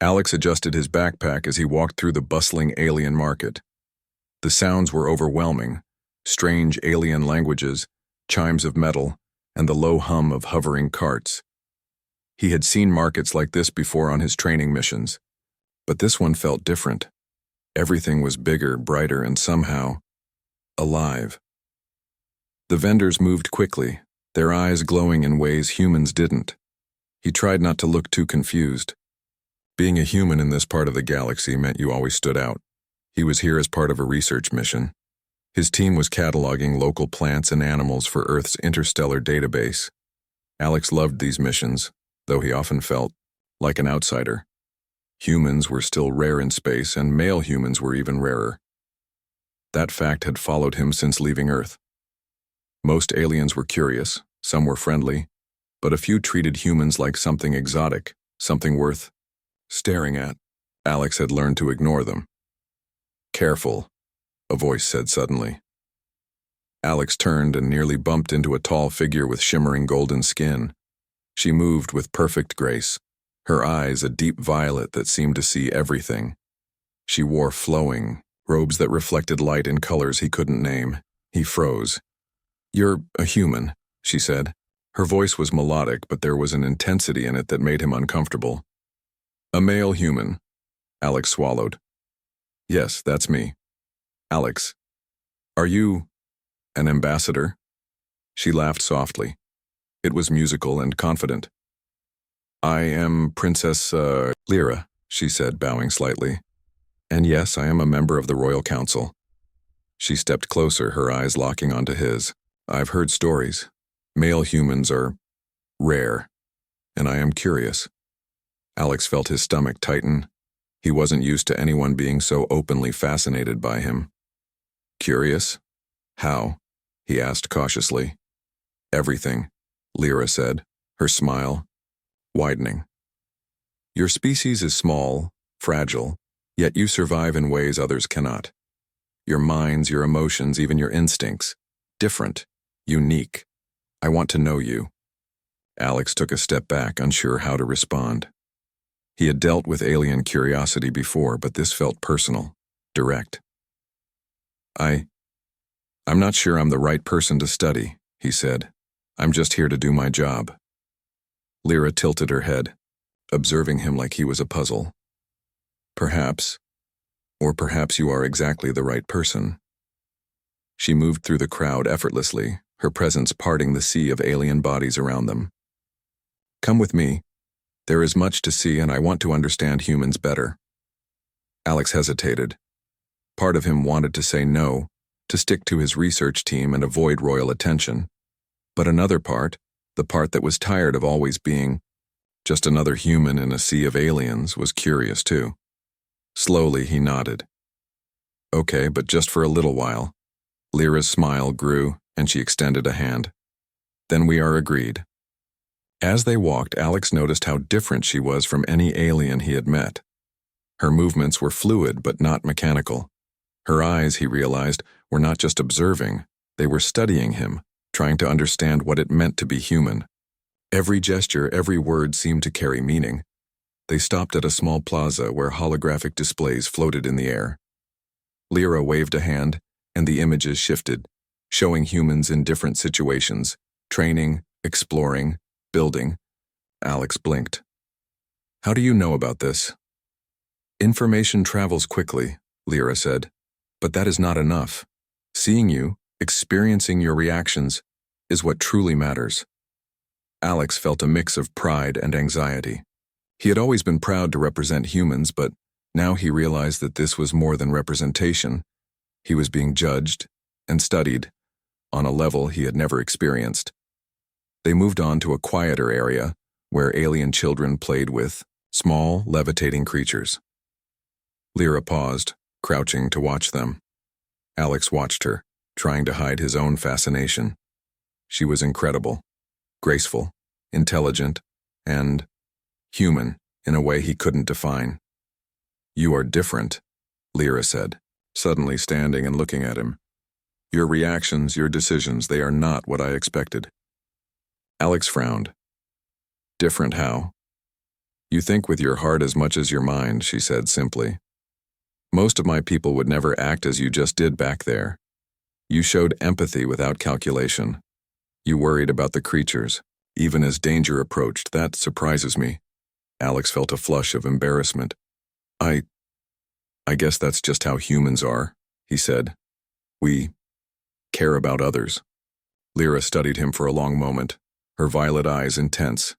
Alex adjusted his backpack as he walked through the bustling alien market. The sounds were overwhelming, strange alien languages, chimes of metal, and the low hum of hovering carts. He had seen markets like this before on his training missions, but this one felt different. Everything was bigger, brighter, and somehow alive. The vendors moved quickly, their eyes glowing in ways humans didn't. He tried not to look too confused. Being a human in this part of the galaxy meant you always stood out. He was here as part of a research mission. His team was cataloging local plants and animals for Earth's interstellar database. Alex loved these missions, though he often felt like an outsider. Humans were still rare in space, and male humans were even rarer. That fact had followed him since leaving Earth. Most aliens were curious, some were friendly, but a few treated humans like something exotic, something worth staring at. Alex had learned to ignore them. "Careful," a voice said suddenly. Alex turned and nearly bumped into a tall figure with shimmering golden skin. She moved with perfect grace, her eyes a deep violet that seemed to see everything. She wore flowing robes that reflected light in colors he couldn't name. He froze. "You're a human," she said. Her voice was melodic, but there was an intensity in it that made him uncomfortable. "A male human," Alex swallowed. "Yes, that's me." "Alex, are you an ambassador?" She laughed softly. It was musical and confident. "I am Princess Lyra," she said, bowing slightly. "And yes, I am a member of the Royal Council." She stepped closer, her eyes locking onto his. "I've heard stories. Male humans are rare, and I am curious." Alex felt his stomach tighten. He wasn't used to anyone being so openly fascinated by him. "Curious? How?" he asked cautiously. "Everything," Lyra said, her smile widening. "Your species is small, fragile, yet you survive in ways others cannot. Your minds, your emotions, even your instincts. Different, unique. I want to know you." Alex took a step back, unsure how to respond. He had dealt with alien curiosity before, but this felt personal, direct. I'm not sure I'm the right person to study," he said. "I'm just here to do my job." Lyra tilted her head, observing him like he was a puzzle. "Perhaps, or perhaps you are exactly the right person." She moved through the crowd effortlessly, her presence parting the sea of alien bodies around them. "Come with me. There is much to see, and I want to understand humans better." Alex hesitated. Part of him wanted to say no, to stick to his research team and avoid royal attention. But another part, the part that was tired of always being just another human in a sea of aliens, was curious too. Slowly he nodded. "Okay, but just for a little while." Lyra's smile grew, and she extended a hand. "Then we are agreed." As they walked, Alex noticed how different she was from any alien he had met. Her movements were fluid but not mechanical. Her eyes, he realized, were not just observing, they were studying him, trying to understand what it meant to be human. Every gesture, every word seemed to carry meaning. They stopped at a small plaza where holographic displays floated in the air. Lyra waved a hand, and the images shifted, showing humans in different situations, training, exploring, building. Alex blinked. "How do you know about this?" "Information travels quickly," Lyra said, "but that is not enough. Seeing you, experiencing your reactions, is what truly matters." Alex felt a mix of pride and anxiety. He had always been proud to represent humans, but now he realized that this was more than representation. He was being judged and studied on a level he had never experienced. They moved on to a quieter area where alien children played with small, levitating creatures. Lyra paused, crouching to watch them. Alex watched her, trying to hide his own fascination. She was incredible, graceful, intelligent, and human in a way he couldn't define. "You are different," Lyra said, suddenly standing and looking at him. "Your reactions, your decisions, they are not what I expected." Alex frowned. "Different how?" You think with your heart as much as your mind, she said simply. Most of my people would never act as you just did back there. You showed empathy without calculation. You worried about the creatures, even as danger approached. That surprises me. Alex felt a flush of embarrassment. I guess that's just how humans are, he said. We care about others. Lyra studied him for a long moment, her violet eyes intense.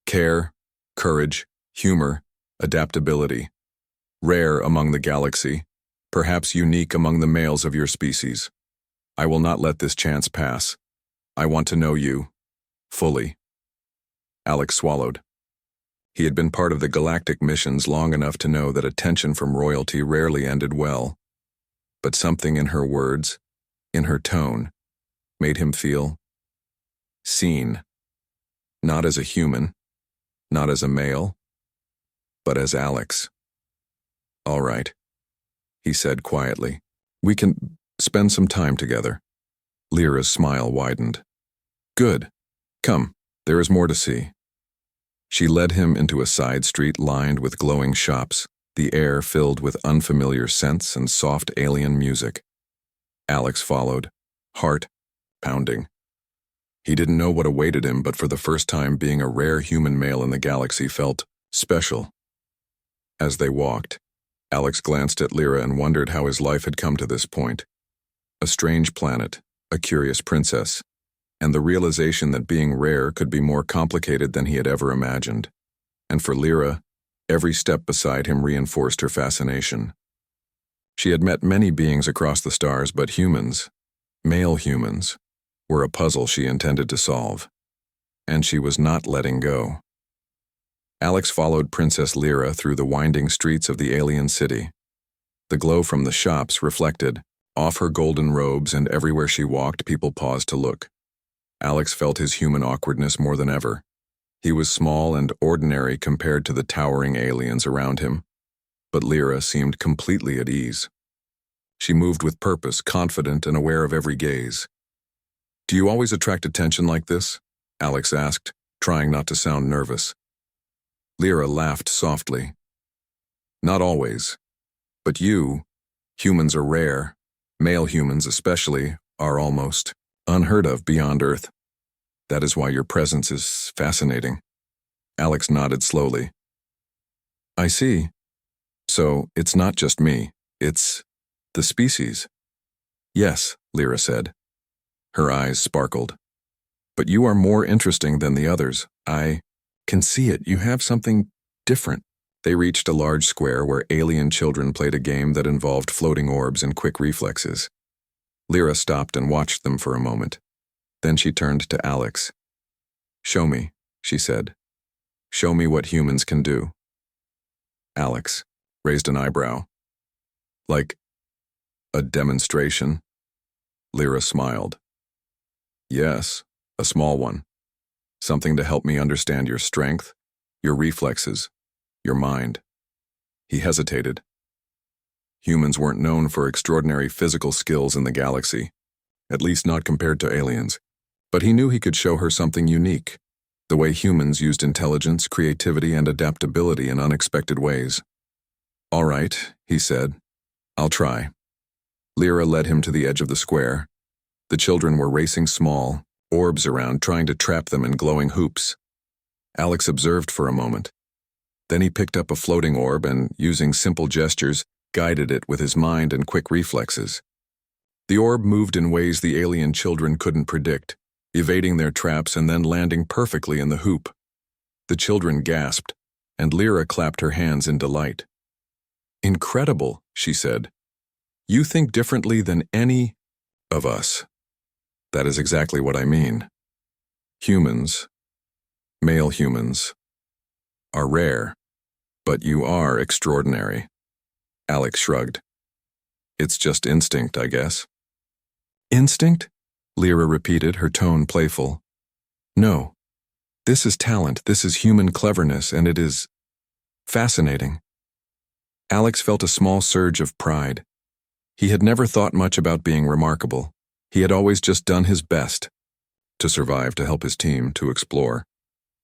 Care, courage, humor, adaptability. Rare among the galaxy, perhaps unique among the males of your species. I will not let this chance pass. I want to know you, fully. Alex swallowed. He had been part of the galactic missions long enough to know that attention from royalty rarely ended well. But something in her words, in her tone, made him feel seen. Not as a human, not as a male, but as Alex. All right, he said quietly. We can spend some time together. Lyra's smile widened. Good. Come, there is more to see. She led him into a side street lined with glowing shops, the air filled with unfamiliar scents and soft alien music. Alex followed, heart pounding. He didn't know what awaited him, but for the first time being a rare human male in the galaxy felt special. As they walked, Alex glanced at Lyra and wondered how his life had come to this point. A strange planet, a curious princess, and the realization that being rare could be more complicated than he had ever imagined. And for Lyra, every step beside him reinforced her fascination. She had met many beings across the stars, but humans, male humans, were a puzzle she intended to solve. And she was not letting go. Alex followed Princess Lyra through the winding streets of the alien city. The glow from the shops reflected off her golden robes, and everywhere she walked, people paused to look. Alex felt his human awkwardness more than ever. He was small and ordinary compared to the towering aliens around him, but Lyra seemed completely at ease. She moved with purpose, confident and aware of every gaze. Do you always attract attention like this? Alex asked, trying not to sound nervous. Lyra laughed softly. Not always. But you, humans are rare. Male humans especially, are almost unheard of beyond Earth. That is why your presence is fascinating. Alex nodded slowly. I see. So, it's not just me, it's the species. Yes, Lyra said. Her eyes sparkled. But you are more interesting than the others. I can see it. You have something different. They reached a large square where alien children played a game that involved floating orbs and quick reflexes. Lyra stopped and watched them for a moment. Then she turned to Alex. Show me, she said. Show me what humans can do. Alex raised an eyebrow. Like a demonstration? Lyra smiled. Yes, a small one. Something to help me understand your strength, your reflexes, your mind. He hesitated. Humans weren't known for extraordinary physical skills in the galaxy, at least not compared to aliens. But he knew he could show her something unique, the way humans used intelligence, creativity, and adaptability in unexpected ways. All right, he said. I'll try. Lyra led him to the edge of the square. The children were racing small, orbs around, trying to trap them in glowing hoops. Alex observed for a moment. Then he picked up a floating orb and, using simple gestures, guided it with his mind and quick reflexes. The orb moved in ways the alien children couldn't predict, evading their traps and then landing perfectly in the hoop. The children gasped, and Lyra clapped her hands in delight. Incredible, she said. You think differently than any of us. That is exactly what I mean. Humans, male humans, are rare, but you are extraordinary. Alex shrugged. It's just instinct, I guess. Instinct? Lyra repeated, her tone playful. No. This is talent, this is human cleverness, and it is fascinating. Alex felt a small surge of pride. He had never thought much about being remarkable. He had always just done his best to survive, to help his team, to explore.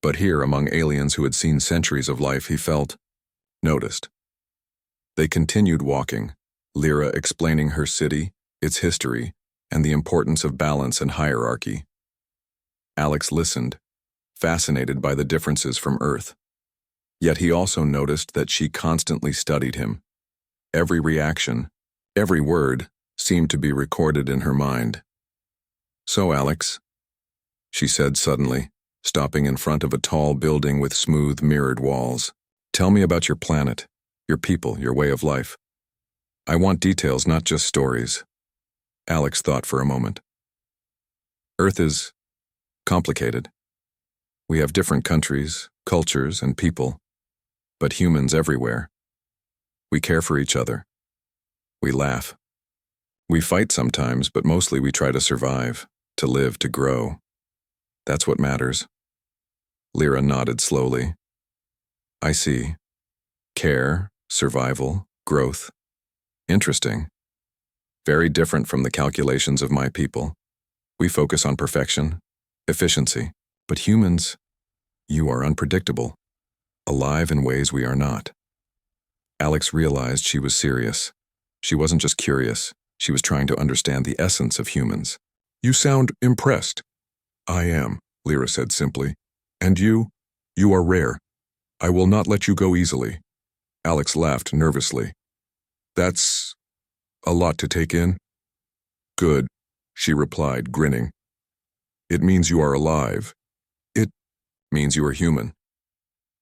But here, among aliens who had seen centuries of life, he felt noticed. They continued walking, Lyra explaining her city, its history, and the importance of balance and hierarchy. Alex listened, fascinated by the differences from Earth. Yet he also noticed that she constantly studied him. Every reaction, every word, seemed to be recorded in her mind. "So, Alex," she said suddenly, stopping in front of a tall building with smooth, mirrored walls. "Tell me about your planet, your people, your way of life. I want details, not just stories." Alex thought for a moment. "Earth is complicated. We have different countries, cultures, and people, but humans everywhere. We care for each other. We laugh. We fight sometimes, but mostly we try to survive, to live, to grow. That's what matters." Lyra nodded slowly. "I see. Care, survival, growth. Interesting. Very different from the calculations of my people. We focus on perfection, efficiency. But humans, you are unpredictable, alive in ways we are not." Alex realized she was serious. She wasn't just curious, she was trying to understand the essence of humans. "You sound impressed." "I am," Lyra said simply. "And you are rare. I will not let you go easily." Alex laughed nervously. "That's a lot to take in." "Good," she replied, grinning. "It means you are alive. It means you are human."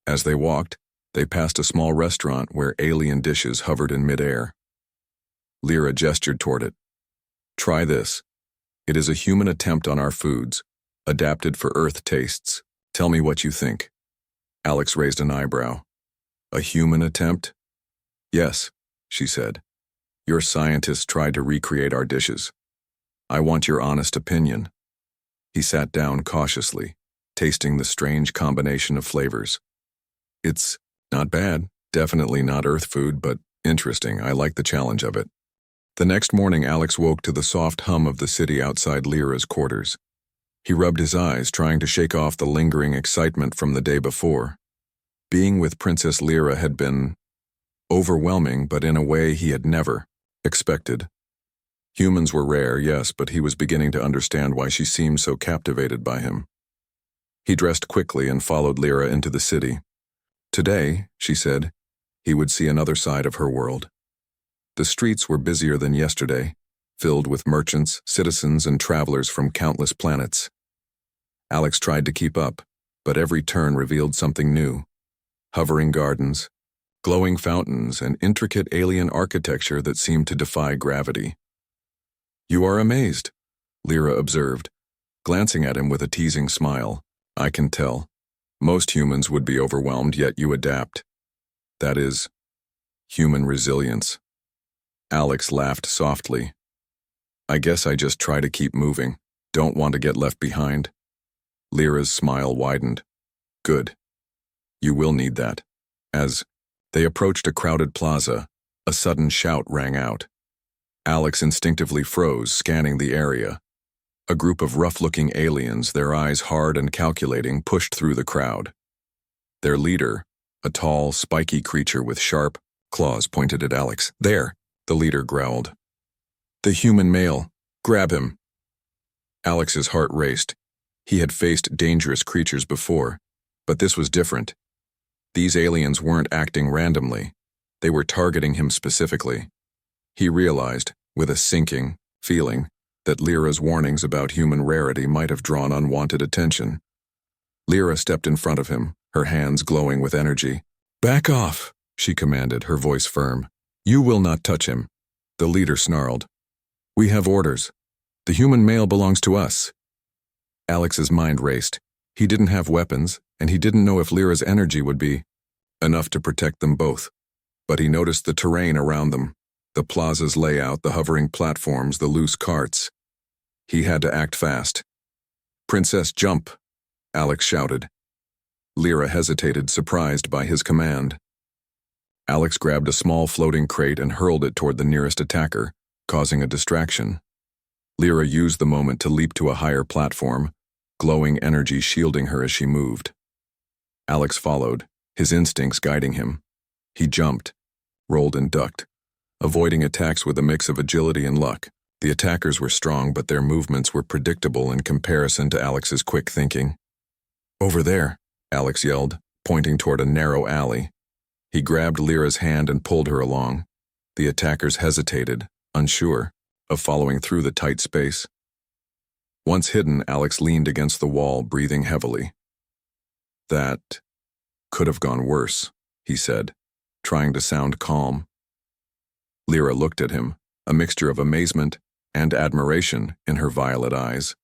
As they walked, they passed a small restaurant where alien dishes hovered in midair. Lyra gestured toward it. "Try this. It is a human attempt on our foods, adapted for Earth tastes. Tell me what you think." Alex raised an eyebrow. "A human attempt?" "Yes," she said. "Your scientists tried to recreate our dishes. I want your honest opinion." He sat down cautiously, tasting the strange combination of flavors. "It's not bad, definitely not Earth food, but interesting. I like the challenge of it." The next morning, Alex woke to the soft hum of the city outside Lyra's quarters. He rubbed his eyes, trying to shake off the lingering excitement from the day before. Being with Princess Lyra had been overwhelming, but in a way he had never expected. Humans were rare, yes, but he was beginning to understand why she seemed so captivated by him. He dressed quickly and followed Lyra into the city. Today, she said, he would see another side of her world. The streets were busier than yesterday, filled with merchants, citizens, and travelers from countless planets. Alex tried to keep up, but every turn revealed something new. Hovering gardens, glowing fountains, and intricate alien architecture that seemed to defy gravity. "You are amazed," Lyra observed, glancing at him with a teasing smile. "I can tell. Most humans would be overwhelmed, yet you adapt. That is human resilience." Alex laughed softly. "I guess I just try to keep moving. Don't want to get left behind." Lyra's smile widened. "Good. You will need that." As they approached a crowded plaza, a sudden shout rang out. Alex instinctively froze, scanning the area. A group of rough-looking aliens, their eyes hard and calculating, pushed through the crowd. Their leader, a tall, spiky creature with sharp claws, pointed at Alex. "There," the leader growled. "The human male. Grab him." Alex's heart raced. He had faced dangerous creatures before, but this was different. These aliens weren't acting randomly. They were targeting him specifically. He realized, with a sinking feeling, that Lyra's warnings about human rarity might have drawn unwanted attention. Lyra stepped in front of him, her hands glowing with energy. "Back off," she commanded, her voice firm. "You will not touch him." The leader snarled. "We have orders. The human male belongs to us." Alex's mind raced. He didn't have weapons, and he didn't know if Lyra's energy would be enough to protect them both. But he noticed the terrain around them, the plaza's layout, the hovering platforms, the loose carts. He had to act fast. "Princess, jump," Alex shouted. Lyra hesitated, surprised by his command. Alex grabbed a small floating crate and hurled it toward the nearest attacker, causing a distraction. Lyra used the moment to leap to a higher platform, glowing energy shielding her as she moved. Alex followed, his instincts guiding him. He jumped, rolled and ducked, avoiding attacks with a mix of agility and luck. The attackers were strong, but their movements were predictable in comparison to Alex's quick thinking. "Over there," Alex yelled, pointing toward a narrow alley. He grabbed Lyra's hand and pulled her along. The attackers hesitated, unsure of following through the tight space. Once hidden, Alex leaned against the wall, breathing heavily. "That could have gone worse," he said, trying to sound calm. Lyra looked at him, a mixture of amazement and admiration in her violet eyes.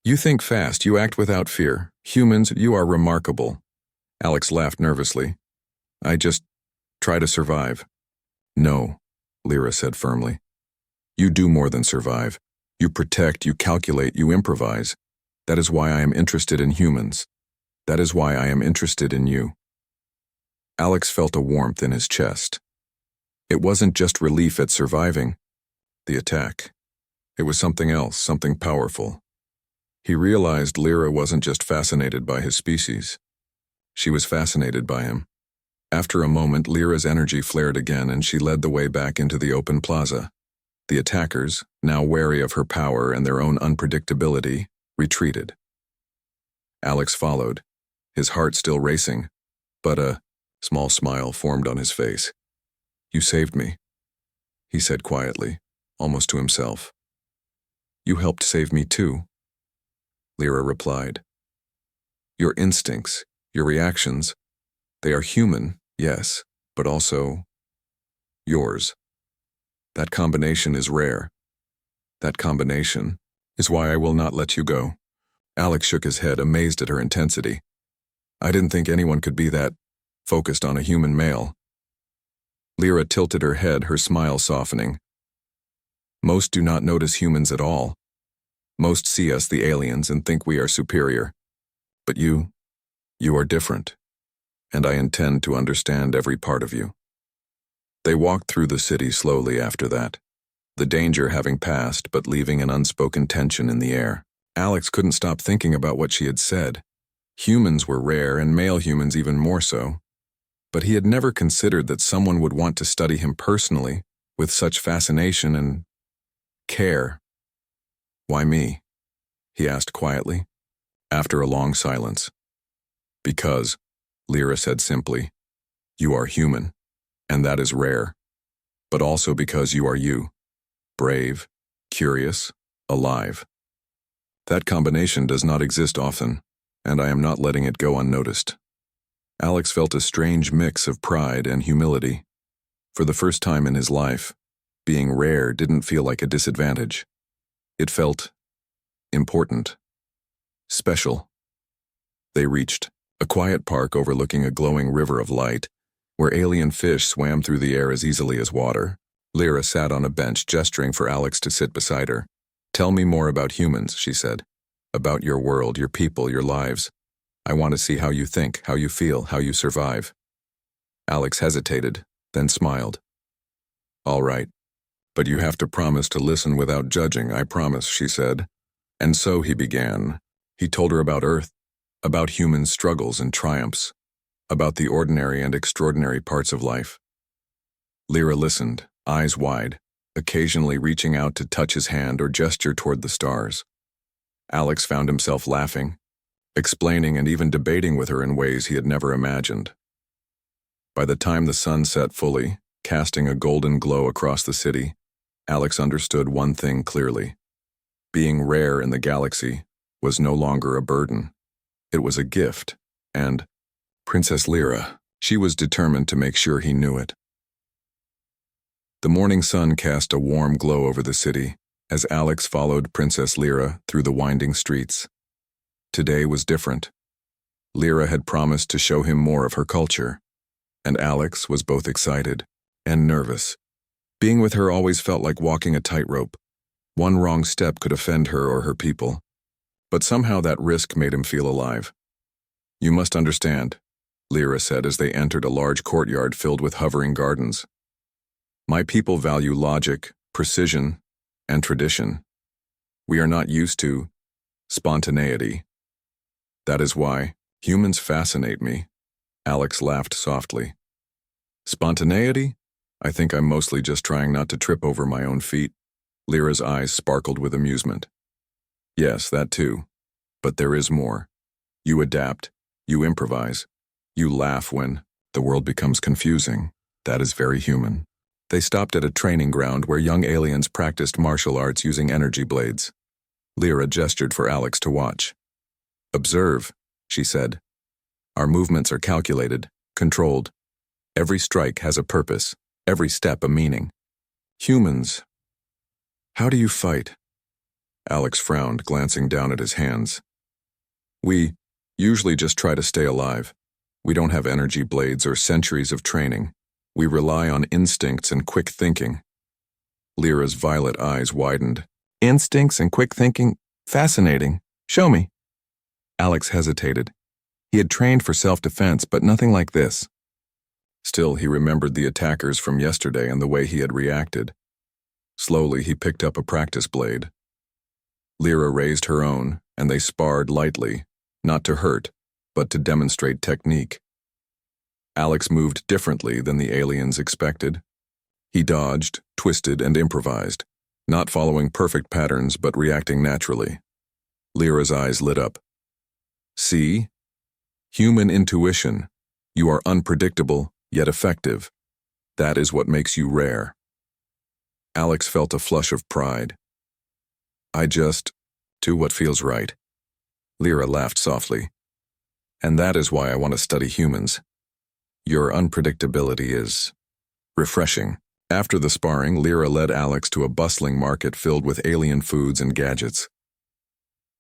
"You think fast, you act without fear. Humans, you are remarkable." Alex laughed nervously. "I just try to survive." "No," Lyra said firmly. "You do more than survive. You protect, you calculate, you improvise. That is why I am interested in humans. That is why I am interested in you." Alex felt a warmth in his chest. It wasn't just relief at surviving the attack. It was something else, something powerful. He realized Lyra wasn't just fascinated by his species. She was fascinated by him. After a moment, Lyra's energy flared again, and she led the way back into the open plaza. The attackers, now wary of her power and their own unpredictability, retreated. Alex followed, his heart still racing, but a small smile formed on his face. "You saved me," he said quietly, almost to himself. "You helped save me too," Lyra replied. "Your instincts, your reactions, they are human, yes, but also yours. That combination is rare. That combination is why I will not let you go." Alex shook his head, amazed at her intensity. "I didn't think anyone could be that focused on a human male." Lyra tilted her head, her smile softening. "Most do not notice humans at all. Most see us, the aliens, and think we are superior. But you are different, and I intend to understand every part of you." They walked through the city slowly after that, the danger having passed but leaving an unspoken tension in the air. Alex couldn't stop thinking about what she had said. Humans were rare, and male humans even more so. But he had never considered that someone would want to study him personally, with such fascination and care. "Why me?" he asked quietly, after a long silence. "Because," Lyra said simply, "you are human, and that is rare. But also because you are you, brave, curious, alive. That combination does not exist often, and I am not letting it go unnoticed." Alex felt a strange mix of pride and humility. For the first time in his life, being rare didn't feel like a disadvantage. It felt important, special. They reached a quiet park overlooking a glowing river of light, where alien fish swam through the air as easily as water. Lyra sat on a bench, gesturing for Alex to sit beside her. "Tell me more about humans," she said. "About your world, your people, your lives. I want to see how you think, how you feel, how you survive." Alex hesitated, then smiled. "All right. But you have to promise to listen without judging, I promise," she said. And so he began. He told her about Earth, about human struggles and triumphs, about the ordinary and extraordinary parts of life. Lyra listened, eyes wide, occasionally reaching out to touch his hand or gesture toward the stars. Alex found himself laughing, explaining and even debating with her in ways he had never imagined. By the time the sun set fully, casting a golden glow across the city, Alex understood one thing clearly. Being rare in the galaxy was no longer a burden. It was a gift, and Princess Lyra, she was determined to make sure he knew it. The morning sun cast a warm glow over the city as Alex followed Princess Lyra through the winding streets. Today was different. Lyra had promised to show him more of her culture, and Alex was both excited and nervous. Being with her always felt like walking a tightrope. One wrong step could offend her or her people, but somehow that risk made him feel alive. "You must understand," Lyra said as they entered a large courtyard filled with hovering gardens. "My people value logic, precision, and tradition. We are not used to spontaneity. That is why Humans fascinate me. Alex laughed softly. Spontaneity? I think I'm mostly just trying not to trip over my own feet. Lyra's eyes sparkled with amusement. Yes, that too. But there is more. You adapt. You improvise. You laugh when the world becomes confusing. That is very human. They stopped at a training ground where young aliens practiced martial arts using energy blades. Lyra gestured for Alex to watch. Observe, she said. Our movements are calculated, controlled. Every strike has a purpose, every step a meaning. Humans. How do you fight? Alex frowned, glancing down at his hands. We usually just try to stay alive. We don't have energy blades or centuries of training. We rely on instincts and quick thinking. Lyra's violet eyes widened. Instincts and quick thinking? Fascinating. Show me. Alex hesitated. He had trained for self-defense, but nothing like this. Still, he remembered the attackers from yesterday and the way he had reacted. Slowly, he picked up a practice blade. Lyra raised her own, and they sparred lightly, not to hurt, but to demonstrate technique. Alex moved differently than the aliens expected. He dodged, twisted, and improvised, not following perfect patterns but reacting naturally. Lyra's eyes lit up. See? Human intuition. You are unpredictable, yet effective. That is what makes you rare. Alex felt a flush of pride. I just do what feels right. Lyra laughed softly. And that is why I want to study humans. Your unpredictability is refreshing. After the sparring, Lyra led Alex to a bustling market filled with alien foods and gadgets.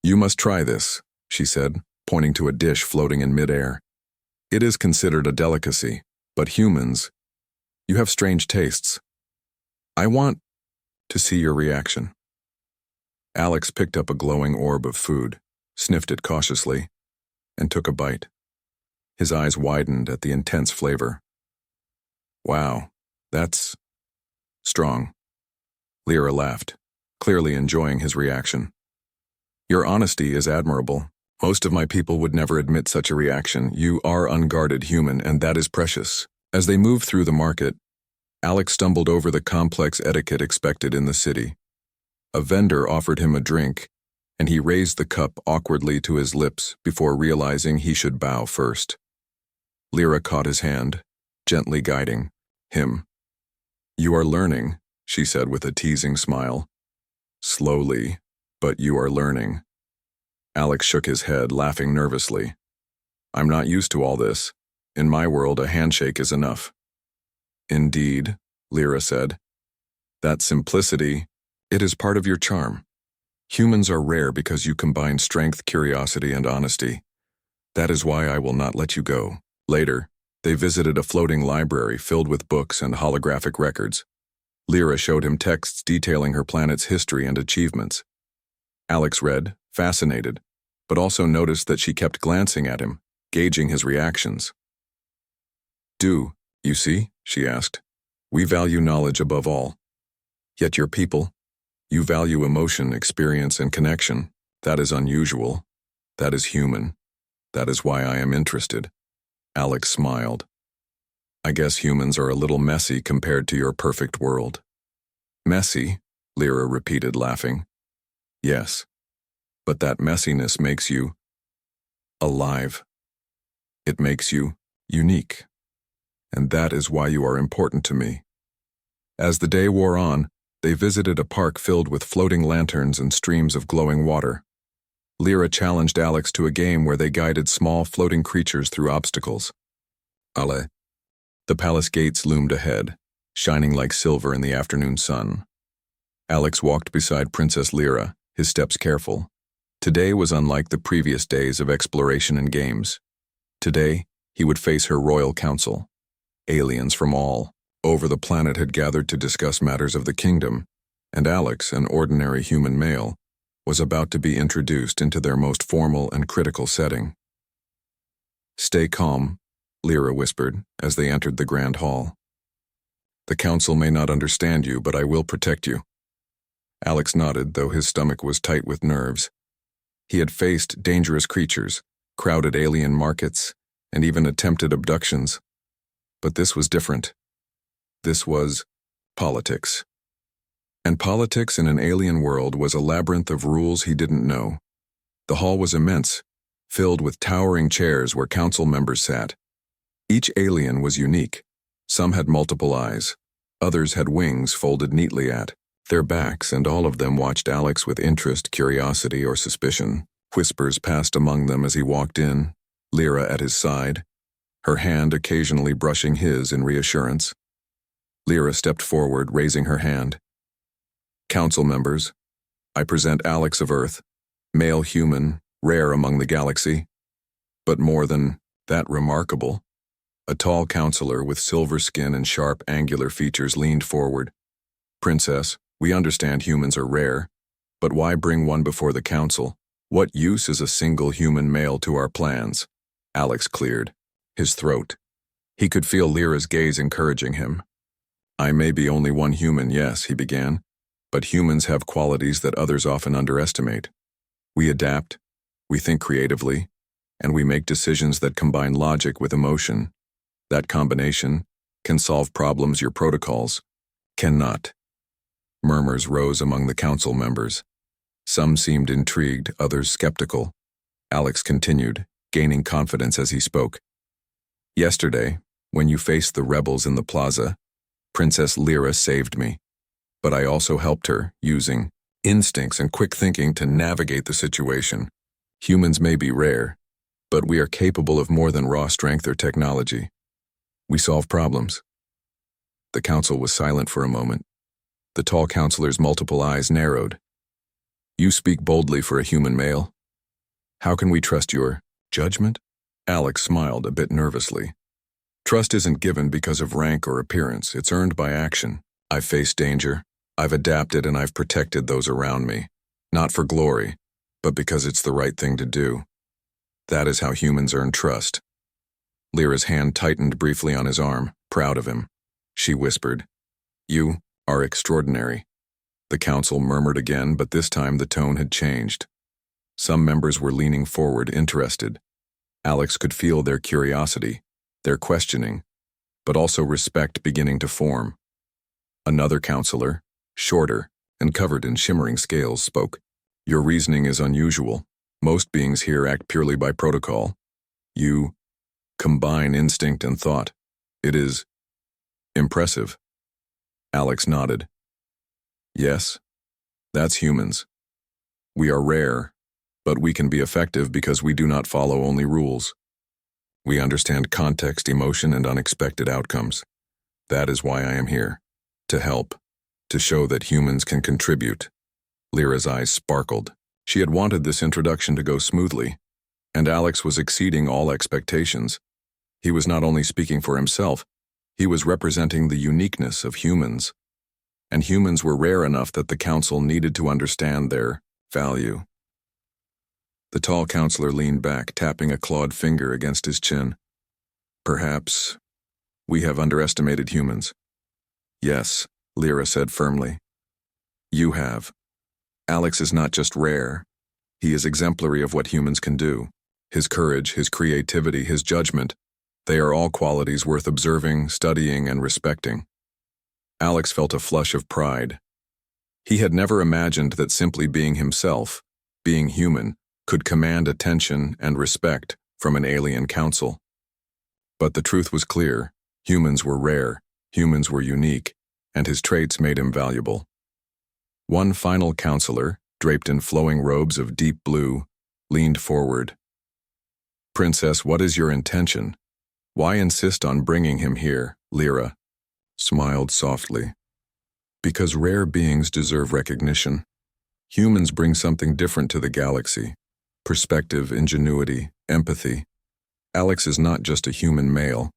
You must try this, she said, pointing to a dish floating in midair. It is considered a delicacy, but humans, you have strange tastes. I want to see your reaction. Alex picked up a glowing orb of food, sniffed it cautiously, and took a bite. His eyes widened at the intense flavor. Wow, that's strong. Lyra laughed, clearly enjoying his reaction. Your honesty is admirable. Most of my people would never admit such a reaction. You are unguarded human, and that is precious. As they moved through the market, Alex stumbled over the complex etiquette expected in the city. A vendor offered him a drink, and he raised the cup awkwardly to his lips before realizing he should bow first. Lyra caught his hand, gently guiding him. You are learning, she said with a teasing smile. Slowly, but you are learning. Alex shook his head, laughing nervously. I'm not used to all this. In my world, a handshake is enough. Indeed, Lyra said. That simplicity, it is part of your charm. Humans are rare because you combine strength, curiosity, and honesty. That is why I will not let you go. Later, they visited a floating library filled with books and holographic records. Lyra showed him texts detailing her planet's history and achievements. Alex read, fascinated, but also noticed that she kept glancing at him, gauging his reactions. Do you see? She asked. We value knowledge above all. Yet your people, you value emotion, experience, and connection. That is unusual. That is human. That is why I am interested. Alex smiled. I guess humans are a little messy compared to your perfect world. Messy, Lyra repeated, laughing. Yes, but that messiness makes you alive. It makes you unique. And that is why you are important to me. As the day wore on, they visited a park filled with floating lanterns and streams of glowing water. Lyra challenged Alex to a game where they guided small floating creatures through obstacles. Ale. The palace gates loomed ahead, shining like silver in the afternoon sun. Alex walked beside Princess Lyra, his steps careful. Today was unlike the previous days of exploration and games. Today, he would face her royal council. Aliens from all over the planet had gathered to discuss matters of the kingdom, and Alex, an ordinary human male, was about to be introduced into their most formal and critical setting. Stay calm, Lyra whispered as they entered the grand hall. The council may not understand you, but I will protect you. Alex nodded, though his stomach was tight with nerves. He had faced dangerous creatures, crowded alien markets, and even attempted abductions. But this was different. This was politics. And politics in an alien world was a labyrinth of rules he didn't know. The hall was immense, filled with towering chairs where council members sat. Each alien was unique. Some had multiple eyes. Others had wings folded neatly at their backs, and all of them watched Alex with interest, curiosity, or suspicion. Whispers passed among them as he walked in, Lyra at his side, her hand occasionally brushing his in reassurance. Lyra stepped forward, raising her hand. Council members, I present Alex of Earth, male human, rare among the galaxy, but more than that remarkable. A tall counselor with silver skin and sharp, angular features leaned forward. Princess, we understand humans are rare, but why bring one before the council? What use is a single human male to our plans? Alex cleared his throat. He could feel Lyra's gaze encouraging him. I may be only one human, yes, he began, but humans have qualities that others often underestimate. We adapt, we think creatively, and we make decisions that combine logic with emotion. That combination can solve problems your protocols cannot. Murmurs rose among the council members. Some seemed intrigued, others skeptical. Alex continued, gaining confidence as he spoke. Yesterday, when you faced the rebels in the plaza, Princess Lyra saved me. But I also helped her, using instincts and quick thinking to navigate the situation. Humans may be rare, but we are capable of more than raw strength or technology. We solve problems. The council was silent for a moment. The tall counselor's multiple eyes narrowed. You speak boldly for a human male. How can we trust your judgment? Alex smiled a bit nervously. Trust isn't given because of rank or appearance, it's earned by action. I've faced danger, I've adapted, and I've protected those around me. Not for glory, but because it's the right thing to do. That is how humans earn trust. Lyra's hand tightened briefly on his arm, proud of him. She whispered, You are extraordinary. The council murmured again, but this time the tone had changed. Some members were leaning forward, interested. Alex could feel their curiosity, their questioning, but also respect beginning to form. Another counselor, shorter and covered in shimmering scales, spoke. Your reasoning is unusual. Most beings here act purely by protocol. You combine instinct and thought. It is impressive. Alex nodded. Yes, that's humans. We are rare, but we can be effective because we do not follow only rules. We understand context, emotion, and unexpected outcomes. That is why I am here. To help. To show that humans can contribute. Lyra's eyes sparkled. She had wanted this introduction to go smoothly, and Alex was exceeding all expectations. He was not only speaking for himself, he was representing the uniqueness of humans. And humans were rare enough that the council needed to understand their value. The tall counselor leaned back, tapping a clawed finger against his chin. Perhaps we have underestimated humans. Yes, Lyra said firmly. You have. Alex is not just rare. He is exemplary of what humans can do. His courage, his creativity, his judgment, they are all qualities worth observing, studying, and respecting. Alex felt a flush of pride. He had never imagined that simply being himself, being human, could command attention and respect from an alien council. But the truth was clear. Humans were rare, humans were unique, and his traits made him valuable. One final counselor, draped in flowing robes of deep blue, leaned forward. Princess, what is your intention? Why insist on bringing him here? Lyra smiled softly. Because rare beings deserve recognition. Humans bring something different to the galaxy. Perspective, ingenuity, empathy. Alex is not just a human male.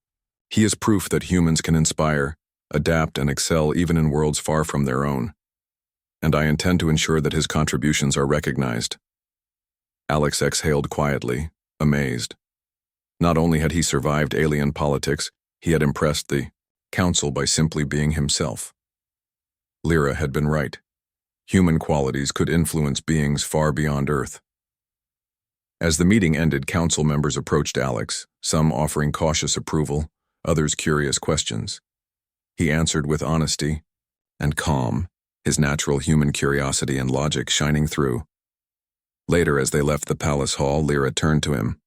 He is proof that humans can inspire, adapt, and excel even in worlds far from their own. And I intend to ensure that his contributions are recognized. Alex exhaled quietly, amazed. Not only had he survived alien politics, he had impressed the council by simply being himself. Lyra had been right. Human qualities could influence beings far beyond Earth. As the meeting ended, council members approached Alex, some offering cautious approval, others curious questions. He answered with honesty and calm, his natural human curiosity and logic shining through. Later, as they left the palace hall, Lyra turned to him.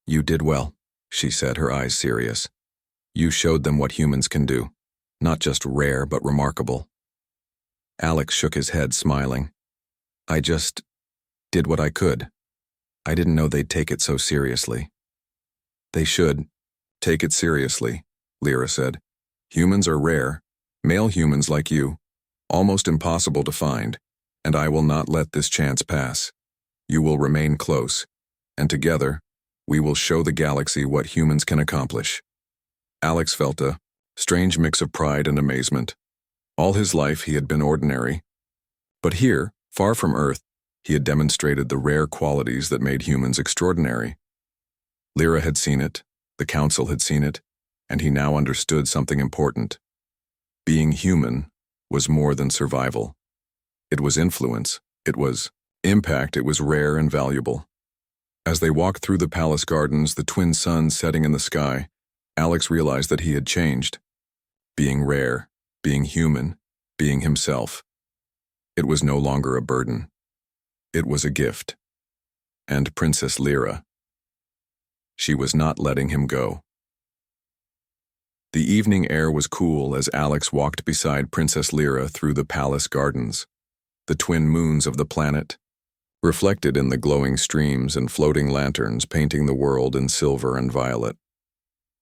"You did well," she said, her eyes serious. "You showed them what humans can do, not just rare but remarkable." Alex shook his head, smiling. "I just did what I could. I didn't know they'd take it so seriously." "They should take it seriously," Lyra said. "Humans are rare, male humans like you, almost impossible to find, and I will not let this chance pass. You will remain close, and together, we will show the galaxy what humans can accomplish." Alex felt a strange mix of pride and amazement. All his life he had been ordinary, but here, far from Earth, he had demonstrated the rare qualities that made humans extraordinary. Lyra had seen it, the council had seen it, and he now understood something important. Being human was more than survival. It was influence, it was impact, it was rare and valuable. As they walked through the palace gardens, the twin suns setting in the sky, Alex realized that he had changed. Being rare, being human, being himself. It was no longer a burden. It was a gift. And Princess Lyra, she was not letting him go. The evening air was cool as Alex walked beside Princess Lyra through the palace gardens. The twin moons of the planet, reflected in the glowing streams and floating lanterns painting the world in silver and violet.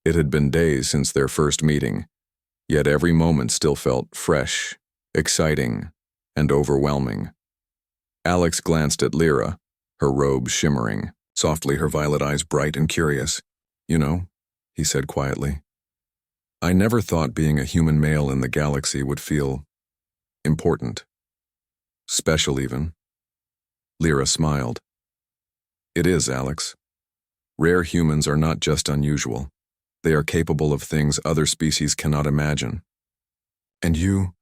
It had been days since their first meeting, yet every moment still felt fresh, exciting, and overwhelming. Alex glanced at Lyra, her robe shimmering, softly her violet eyes bright and curious. "You know," he said quietly, "I never thought being a human male in the galaxy would feel important. Special even." Lyra smiled. "It is, Alex. Rare humans are not just unusual. They are capable of things other species cannot imagine. And you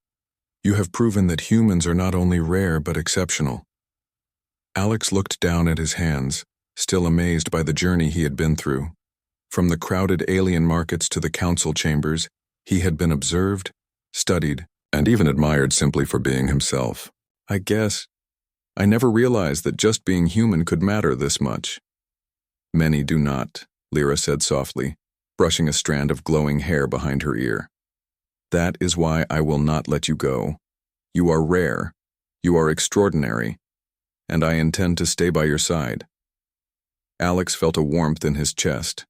have proven that humans are not only rare but exceptional." Alex looked down at his hands, still amazed by the journey he had been through. From the crowded alien markets to the council chambers, he had been observed, studied, and even admired simply for being himself. I never realized that just being human could matter this much." "Many do not," Lyra said softly, brushing a strand of glowing hair behind her ear. "That is why I will not let you go. You are rare, you are extraordinary, and I intend to stay by your side." Alex felt a warmth in his chest.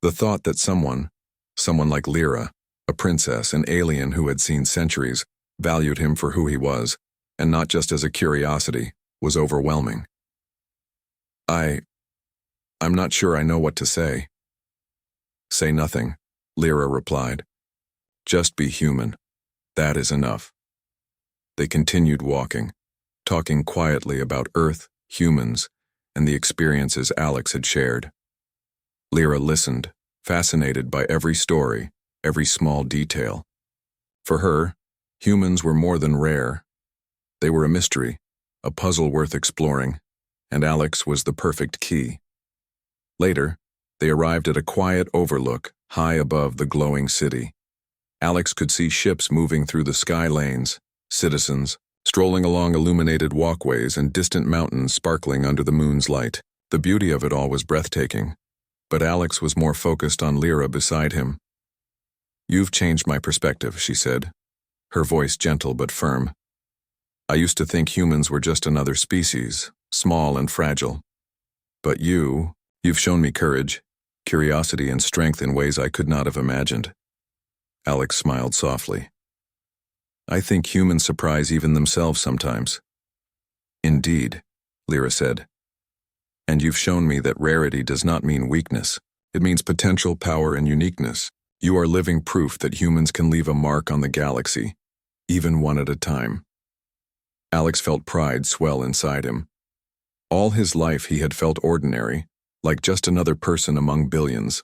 The thought that someone like Lyra, a princess, an alien who had seen centuries, valued him for who he was, and not just as a curiosity, was overwhelming. I'm not sure I know what to say." "Say nothing," Lyra replied. "Just be human. That is enough." They continued walking, talking quietly about Earth, humans, and the experiences Alex had shared. Lyra listened, fascinated by every story, every small detail. For her, humans were more than rare. They were a mystery, a puzzle worth exploring, and Alex was the perfect key. Later, they arrived at a quiet overlook high above the glowing city. Alex could see ships moving through the sky lanes, citizens strolling along illuminated walkways, and distant mountains sparkling under the moon's light. The beauty of it all was breathtaking, but Alex was more focused on Lyra beside him. "You've changed my perspective," she said, her voice gentle but firm. "I used to think humans were just another species, small and fragile. But you've shown me courage, curiosity, and strength in ways I could not have imagined." Alex smiled softly. "I think humans surprise even themselves sometimes." "Indeed," Lyra said. "And you've shown me that rarity does not mean weakness. It means potential, power, and uniqueness. You are living proof that humans can leave a mark on the galaxy, even one at a time." Alex felt pride swell inside him. All his life he had felt ordinary, like just another person among billions.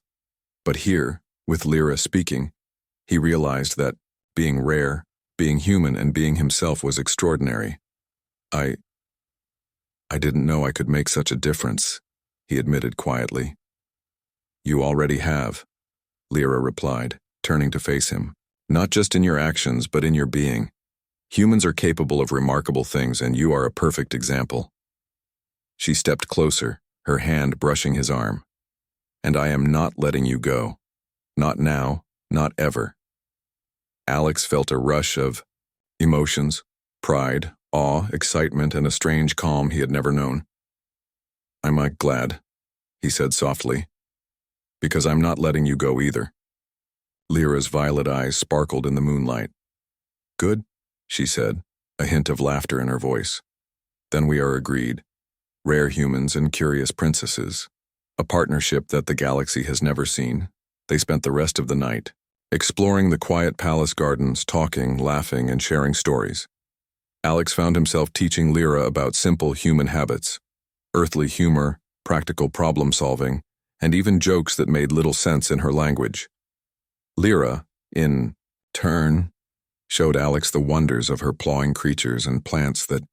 But here, with Lyra speaking, he realized that being rare, being human, and being himself was extraordinary. I didn't know I could make such a difference," he admitted quietly. You already have, Lyra replied, turning to face him. Not just in your actions, but in your being. Humans are capable of remarkable things, and you are a perfect example. She stepped closer, her hand brushing his arm. And I am not letting you go. Not now, not ever. Alex felt a rush of emotions, pride, awe, excitement, and a strange calm he had never known. I'm glad, he said softly, because I'm not letting you go either. Lyra's violet eyes sparkled in the moonlight. Good, she said, a hint of laughter in her voice. Then we are agreed. Rare humans and curious princesses. A partnership that the galaxy has never seen. They spent the rest of the night, exploring the quiet palace gardens, talking, laughing, and sharing stories. Alex found himself teaching Lyra about simple human habits, earthly humor, practical problem-solving, and even jokes that made little sense in her language. Lyra, in turn, showed Alex the wonders of her clawing creatures and plants that